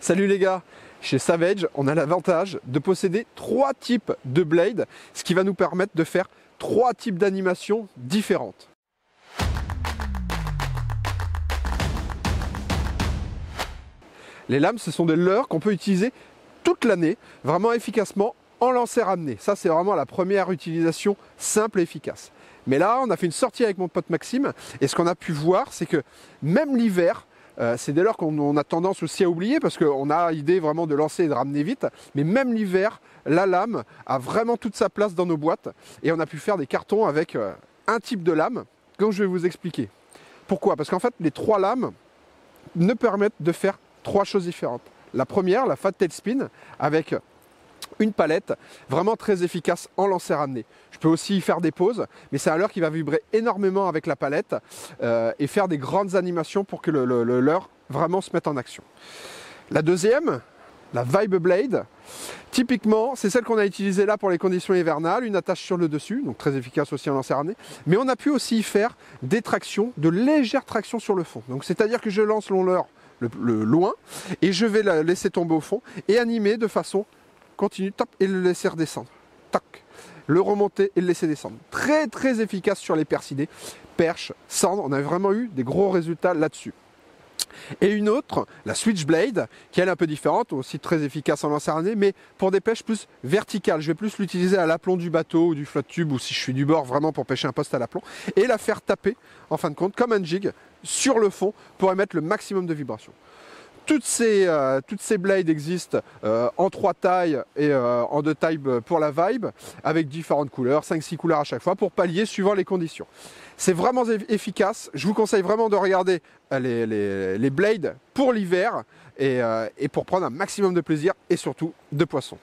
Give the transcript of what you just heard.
Salut les gars, chez Savage, on a l'avantage de posséder 3 types de blades, ce qui va nous permettre de faire 3 types d'animations différentes. Les lames, ce sont des leurres qu'on peut utiliser toute l'année, vraiment efficacement en lancer-ramener. Ça, c'est vraiment la première utilisation simple et efficace. Mais là, on a fait une sortie avec mon pote Maxime, et ce qu'on a pu voir, c'est que même l'hiver, c'est dès lors qu'on a tendance aussi à oublier parce qu'on a l'idée vraiment de lancer et de ramener vite. Mais même l'hiver, la lame a vraiment toute sa place dans nos boîtes. Et on a pu faire des cartons avec un type de lame, comme je vais vous expliquer. Pourquoi? Parce qu'en fait, les 3 lames nous permettent de faire 3 choses différentes. La première, la Fat Tail Spin, avec une palette vraiment très efficace en lancer-ramener. Je peux aussi y faire des pauses, mais c'est un leurre qui va vibrer énormément avec la palette et faire des grandes animations pour que le leurre vraiment se mette en action. La deuxième, la Vibe Blade, typiquement, c'est celle qu'on a utilisée là pour les conditions hivernales, une attache sur le dessus, donc très efficace aussi en lancer-ramener, mais on a pu aussi y faire des tractions, de légères tractions sur le fond. Donc c'est-à-dire que je lance mon leurre le loin et je vais la laisser tomber au fond et animer de façon continue, top, et le laisser redescendre. Tac, le remonter et le laisser descendre. Très très efficace sur les persidés, perches, cendres. On a vraiment eu des gros résultats là-dessus. Et une autre, la Switchblade, qui elle est un peu différente, aussi très efficace en lancer-ramener, mais pour des pêches plus verticales. Je vais plus l'utiliser à l'aplomb du bateau ou du flotte tube, ou si je suis du bord vraiment pour pêcher un poste à l'aplomb, et la faire taper, en fin de compte, comme un jig, sur le fond, pour émettre le maximum de vibrations. Toutes ces blades existent en 3 tailles et en 2 tailles pour la Vibe, avec différentes couleurs, 5-6 couleurs à chaque fois, pour pallier suivant les conditions. C'est vraiment efficace, je vous conseille vraiment de regarder les blades pour l'hiver et pour prendre un maximum de plaisir et surtout de poissons.